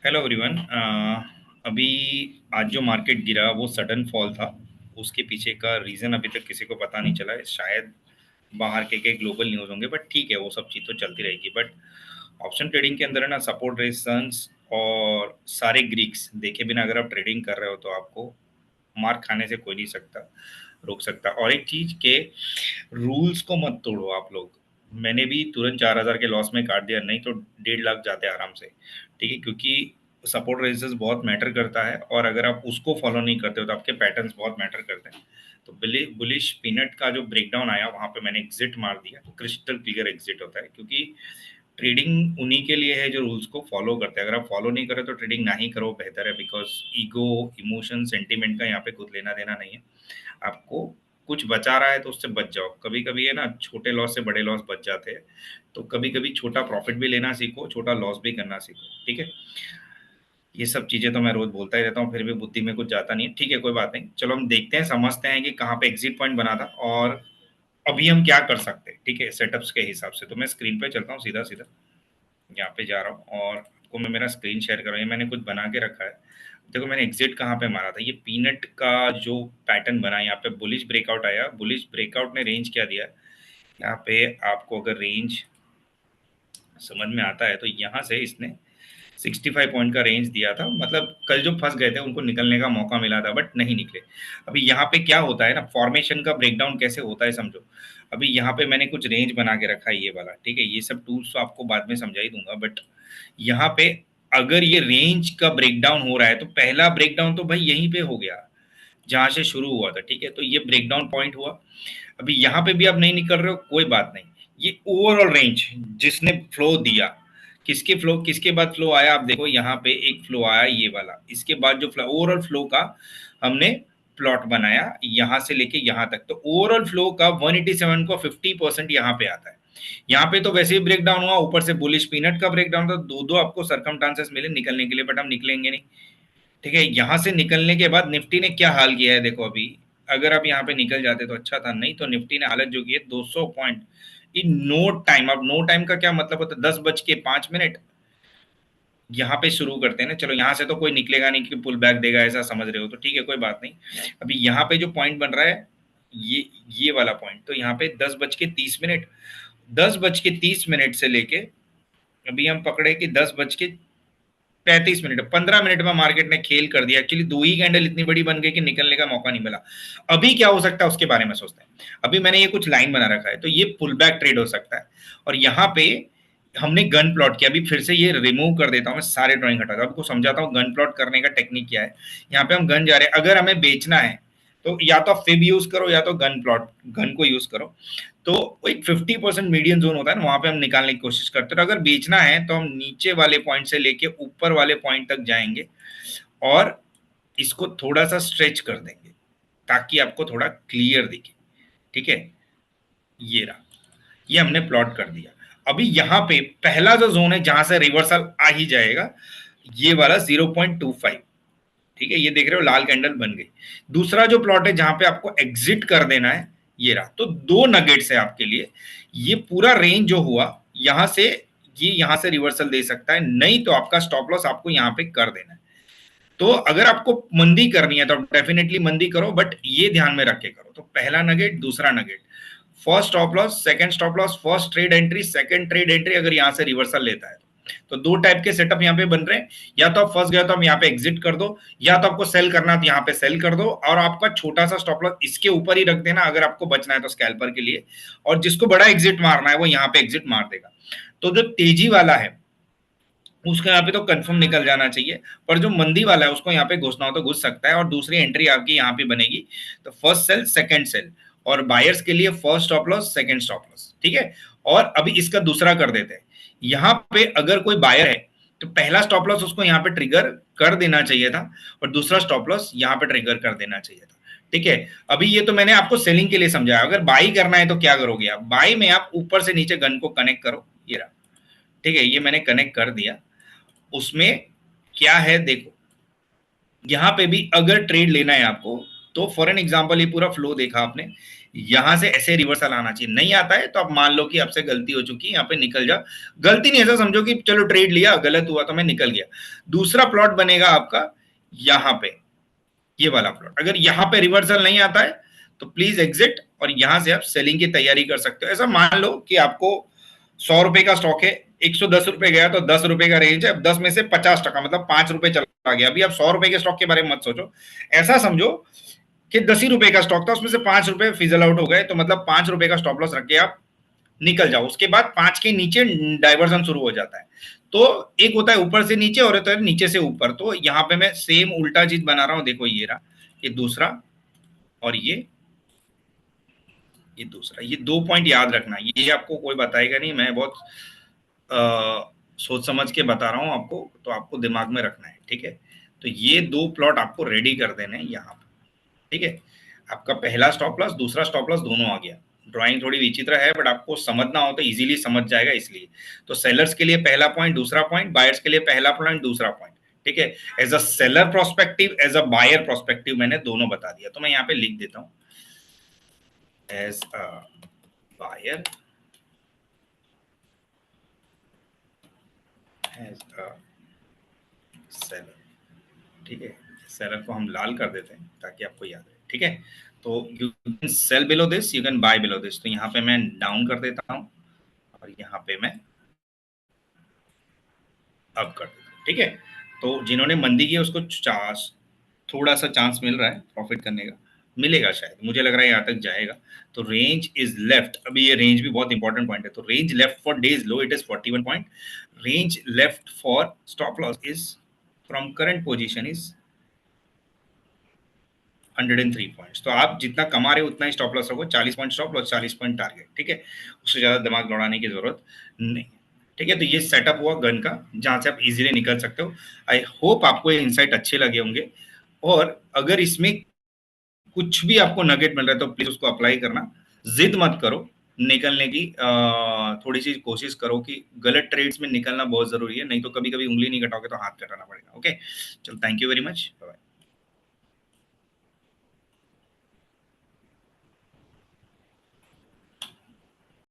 Hello everyone. अभी आज जो मार्केट गिरा वो सडन फॉल था। उसके पीछे का रीज़न अभी तक किसी को पता नहीं चला है। शायद बाहर के ग्लोबल न्यूज़ होंगे, बट ठीक है, वो सब चीज़ तो चलती रहेगी। बट ऑप्शन ट्रेडिंग के अंदर है ना, सपोर्ट रेजिस्टेंस और सारे ग्रीक्स देखे बिना अगर आप ट्रेडिंग कर रहे हो तो आपको मार खाने से कोई नहीं सकता, रोक सकता। और एक चीज़ के रूल्स को मत तोड़ो आप लोग। मैंने भी तुरंत 4,000 के लॉस में काट दिया, नहीं तो 1.5 लाख जाते आराम से। ठीक है, क्योंकि सपोर्ट रेजिस्टेंस बहुत मैटर करता है, और अगर आप उसको फॉलो नहीं करते हो तो आपके पैटर्न्स बहुत मैटर करते हैं। तो बुलिश पीनट का जो ब्रेकडाउन आया वहां पे मैंने एग्जिट मार दिया। तो क्रिस्टल क्लियर एग्जिट होता है, क्योंकि ट्रेडिंग उन्हीं के लिए है जो रूल्स को फॉलो करते हैं। अगर आप फॉलो नहीं करें तो ट्रेडिंग ना ही करो, बेहतर है। बिकॉज ईगो, इमोशन, सेंटिमेंट का यहाँ पे कुछ लेना देना नहीं है। आपको कुछ बचा रहा है तो उससे बच जाओ। कभी कभी है ना, छोटे लॉस से बड़े लॉस बच जाते हैं। तो कभी कभी छोटा प्रॉफिट भी लेना सीखो, छोटा लॉस भी करना सीखो। ठीक है, ये सब चीजें तो मैं रोज बोलता ही रहता हूँ, फिर भी बुद्धि में कुछ जाता नहीं है। ठीक है, कोई बात नहीं। चलो हम देखते हैं, समझते हैं कि कहाँ पे एग्जिट पॉइंट बना था और अभी हम क्या कर सकते हैं। ठीक है, सेटअप्स के हिसाब से तो मैं स्क्रीन पे चलता हूँ सीधा सीधा, यहाँ पे जा रहा हूँ और आपको मैं मेरा स्क्रीन शेयर कर रहा हूँ। ये मैंने कुछ बना के रखा है। देखो मैंने एग्जिट कहाँ पे मारा था। ये पीनट का जो पैटर्न बना, यहाँ पे बुलिश ब्रेकआउट आया। बुलिश ब्रेकआउट ने रेंज क्या दिया, यहाँ पे आपको अगर रेंज समझ में आता है तो यहाँ से इसने 65 पॉइंट का रेंज दिया था। मतलब कल जो फंस गए थे उनको निकलने का मौका मिला था, बट नहीं निकले। अभी यहाँ पे क्या होता है ना, फॉर्मेशन का ब्रेकडाउन कैसे होता है समझो। अभी यहाँ पे मैंने कुछ रेंज बना के रखा है, ये वाला। ठीक है, ये सब टूल्स तो आपको बाद में समझा ही दूंगा। बट यहाँ पे अगर ये रेंज का ब्रेकडाउन हो रहा है तो पहला ब्रेकडाउन तो भाई यहीं पे हो गया जहां से शुरू हुआ था। ठीक है, तो ये ब्रेकडाउन पॉइंट हुआ। अभी यहाँ पे भी आप नहीं निकल रहे हो, कोई बात नहीं। ये ओवरऑल रेंज जिसने फ्लो दिया, किसके फ्लो, किसके बाद फ्लो आया, आप देखो यहाँ पे एक फ्लो आया ये वाला। इसके बाद जो फ्लो, ओवरऑल फ्लो का हमने प्लॉट बनाया यहाँ से लेके यहाँ तक। तो ओवरऑल फ्लो का 187 को 50% यहाँ पे आता है। यहाँ पे तो वैसे ही ब्रेक डाउन हुआ, ऊपर से बुलिश पीनट का ब्रेक डाउन था। दो दो आपको सरकमस्टांसेस मिले निकलने के लिए, बट हम निकलेंगे नहीं। ठीक है, यहाँ से निकलने के बाद निफ्टी ने क्या हाल किया है देखो। अभी अगर आप यहाँ पे निकल जाते तो अच्छा था, नहीं तो निफ्टी ने हालत जो की है 200 पॉइंट इन नो टाइम। अब नो टाइम का क्या मतलब होता है, 10:05 यहाँ पे शुरू करते हैं ना। चलो यहाँ से तो कोई निकलेगा नहीं कि पुल बैक देगा, ऐसा समझ रहे हो तो ठीक है, कोई बात नहीं। अभी यहाँ पे जो पॉइंट बन रहा है ये वाला पॉइंट, तो यहाँ पे 10:30, 10:30 से लेके अभी हम पकड़े कि 10:35, 15 मिनट में मार्केट ने खेल कर दिया। एक्चुअली दो ही कैंडल इतनी बड़ी बन गई कि निकलने का मौका नहीं मिला। अभी क्या हो सकता है उसके बारे में सोचते हैं। अभी मैंने ये कुछ लाइन बना रखा है, तो ये पुल बैक ट्रेड हो सकता है। और यहाँ पे हमने गन प्लॉट किया। अभी फिर से ये रिमूव कर देता हूँ, मैं सारे ड्राइंग हटा दूँ, आपको समझाता हूँ गन प्लॉट करने का टेक्निक क्या है। यहाँ पे हम गन जा रहे हैं, अगर हमें बेचना है तो या तो फिब यूज करो या तो गन को यूज करो। तो एक 50% मीडियम जोन होता है ना, वहां पे हम निकालने की कोशिश करते हैं। तो अगर बेचना है तो हम नीचे वाले पॉइंट से लेके ऊपर वाले पॉइंट तक जाएंगे और इसको थोड़ा सा स्ट्रेच कर देंगे ताकि आपको थोड़ा क्लियर दिखे। ठीक है, ये रहा, ये हमने प्लॉट कर दिया। अभी यहाँ पे पहला जो जोन है जहां से रिवर्सल आ ही जाएगा, ये वाला 0.25। ठीक है, ये देख रहे हो लाल कैंडल बन गई। दूसरा जो प्लॉट है जहां पे आपको एग्जिट कर देना है, ये रहा। तो दो नगेट्स है आपके लिए। ये पूरा रेंज जो हुआ यहां से, ये यहां से रिवर्सल दे सकता है, नहीं तो आपका स्टॉप लॉस आपको यहां पे कर देना है। तो अगर आपको मंदी करनी है तो आप डेफिनेटली मंदी करो, बट ये ध्यान में रख के करो। तो पहला नगेट, दूसरा nugget, first stop loss, second stop loss, first trade entry, second trade entry अगर यहां से रिवर्सल लेता है तो दो टाइप के सेटअप यहाँ पे बन रहे हैं। या तो आप फंस गए तो हम यहाँ पे एग्जिट कर दो, या तो आपको सेल करना तो यहाँ पे सेल कर दो, और आपका छोटा सा स्टॉप लॉस इसके ऊपर ही रख देना अगर आपको बचना है तो स्कैल्पर के लिए। और जिसको बड़ा एग्जिट मारना है वो यहाँ पे एग्जिट मार देगा। तो जो तेजी वाला है उसका यहाँ पे तो कंफर्म निकल जाना चाहिए, पर जो मंदी वाला है उसको यहाँ पे घुसना हो तो घुस सकता है। और दूसरी एंट्री आपकी यहाँ पे बनेगी, तो फर्स्ट सेल सेकंड सेल, और बायर्स के लिए first stop loss second stop loss. ठीक है, और अभी इसका दूसरा कर देते हैं। यहाँ पे अगर कोई बायर है तो पहला स्टॉप लॉस उसको यहाँ पे ट्रिगर कर देना चाहिए था, और दूसरा स्टॉप लॉस यहाँ पे ट्रिगर कर देना चाहिए था। ठीक है, अभी ये तो मैंने आपको सेलिंग के लिए समझाया। अगर बाई करना है तो क्या करोगे आप, बाई में आप ऊपर से नीचे गन को कनेक्ट करो, ये रहा। ठीक है, ये मैंने कनेक्ट कर दिया। उसमें क्या है देखो, यहां पे भी अगर ट्रेड लेना है आपको तो फॉर एन एग्जांपल ये पूरा फ्लो देखा आपने, यहां से ऐसे रिवर्सल आना चाहिए, नहीं आता है तो आप मान लो कि आपसे गलती हो चुकी है, यहाँ पे निकल जा। गलती नहीं, ऐसा समझो कि चलो ट्रेड लिया, गलत हुआ तो मैं निकल गया। दूसरा प्लॉट बनेगा आपका यहाँ पे, ये वाला प्लॉट। अगर यहाँ पे रिवर्सल नहीं आता है तो प्लीज एग्जिट, और यहां से आप सेलिंग की तैयारी कर सकते हो। ऐसा मान लो कि आपको 100 रुपए का स्टॉक है, 110 रुपए गया तो 10 रुपए का रेंज है, अब 10 में से 50% मतलब 5 रुपए चला गया। अभी आप 100 रुपए के स्टॉक के बारे में मत सोचो, ऐसा समझो कि 10 ही रुपए का स्टॉक था, उसमें से 5 रुपए फिजल आउट हो गए, तो मतलब 5 रुपए का स्टॉप लॉस रख के आप निकल जाओ। उसके बाद 5 के नीचे डाइवर्जन शुरू हो जाता है। तो एक होता है ऊपर से नीचे और होता है नीचे से ऊपर। तो यहाँ पे मैं सेम उल्टा चीज बना रहा हूँ, देखो ये रहा, ये दूसरा, और ये दूसरा। ये 2 पॉइंट याद रखना, ये आपको कोई बताएगा नहीं, मैं बहुत सोच समझ के बता रहा हूँ आपको, तो आपको दिमाग में रखना है, ठीक है। तो ये 2 प्लॉट आपको रेडी कर देने हैं यहाँ पर, ठीक है। आपका पहला स्टॉप लॉस, दूसरा स्टॉप लॉस दोनों आ गया। ड्राइंग थोड़ी विचित्र है, बट आपको समझना हो तो इजीली समझ जाएगा, इसलिए। तो सेलर्स के लिए पहला पॉइंट, दूसरा पॉइंट, बायर्स के लिए पहला पॉइंट, दूसरा पॉइंट, ठीक है। As a seller prospective, as a buyer prospective, मैंने दोनों बता दिया। तो मैं यहाँ पे लिख देता हूँ, as a buyer, as a seller, ठीक है। सेलर को हम लाल कर देते हैं ताकि आपको याद रहे, ठीक है। तो you can sell below this, you can buy below this. तो यहाँ पे मैं डाउन कर देता हूँ, और यहाँ पे मैं अप कर देता हूँ, ठीक है। तो जिन्होंने मंदी की उसको चांस, थोड़ा सा चांस मिल रहा है प्रॉफिट करने का, मिलेगा शायद, मुझे लग रहा है यहाँ तक जाएगा। तो रेंज इज लेफ्ट, अभी ये रेंज भी बहुत इंपॉर्टेंट पॉइंट है। तो range left for days low it is 41 point, range left for stop loss is from current position is 103 points. तो आप जितना कमा रहे हो उतना ही स्टॉप लॉस रखो, 40 point stop loss, 40 point target, ठीक है। उससे ज्यादा दिमाग लड़ाने की जरूरत नहीं, ठीक है। तो ये सेटअप हुआ गन का, जहां से आप इजीली निकल सकते हो। आई होप आपको ये इंसाइट अच्छे लगे होंगे, और अगर इसमें कुछ भी आपको नगेट मिल रहा है तो प्लीज उसको अप्लाई करना। जिद मत करो निकलने की, थोड़ी सी कोशिश करो कि गलत ट्रेड्स में निकलना बहुत जरूरी है, नहीं तो कभी कभी उंगली नहीं कटाओगे तो हाथ कटाना पड़ेगा। ओके, चलो, थैंक यू वेरी मच।